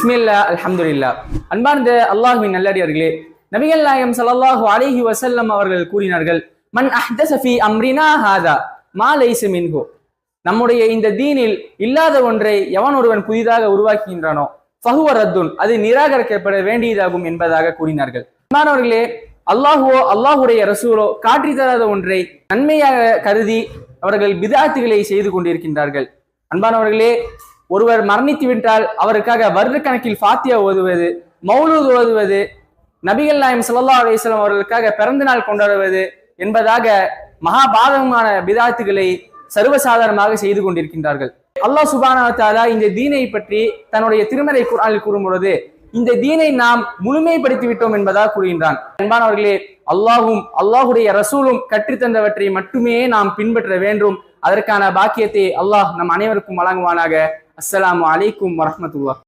பிஸ்மில்லா அல்ஹம்துலில்லா. அன்பார்ந்த அல்லாஹ்வின் நல்லடியார்களே, நபிகள் நாயகம் ஸல்லல்லாஹு அலைஹி வஸல்லம் அவர்கள் கூறினார்கள், மன் அஹ்தஸ ஃபீ அம்ரினா ஹாதா மா லைஸ மின்ஹு. நம்முடைய இந்த தீனில் இல்லாத ஒன்றை எவன் ஒருவன் புதிதாக உருவாக்குகின்றானோ ஃபஹுவ ரத்துன், அது நிராகரிக்கப்பட வேண்டியதாகும் என்பதாக கூறினார்கள். அன்பானவர்களே, அல்லாஹுடைய ரசூலோ காற்றி தராத ஒன்றை நன்மையாக கருதி அவர்கள் பிதாத்துகளை செய்து கொண்டிருக்கின்றார்கள். அன்பானவர்களே, ஒருவர் மரணித்து விட்டால் அவருக்காக வருடக்கணக்கில் ஃபாத்தியா ஓதுவது, மௌலூத் ஓதுவது, நபிகள் நாயகம் ஸல்லல்லாஹு அலைஹி வஸல்லம் அவர்களுக்காக பிறந்த நாள் கொண்டாடுவது என்பதாக மகாபாதகமான பிதாத்துகளை சர்வசாதாரணமாக செய்து கொண்டிருக்கின்றார்கள். அல்லாஹ் சுப்ஹானஹு வ தஆலா இந்த தீனை பற்றி தன்னுடைய திருமறை குர்ஆனில் கூறும் பொழுது, இந்த தீனை நாம் முழுமைப்படுத்தி விட்டோம் என்பதாக கூறுகின்றான். அன்பானவர்களே, அல்லாஹுடைய ரசூலும் கற்றுத்தந்தவற்றை மட்டுமே நாம் பின்பற்ற வேண்டும். அதற்கான பாக்கியத்தை அல்லாஹ் நம் அனைவருக்கும் வழங்குவானாக. அஸ்ஸலாமு அலைக்கும் வரஹ்மத்துல்லாஹ்.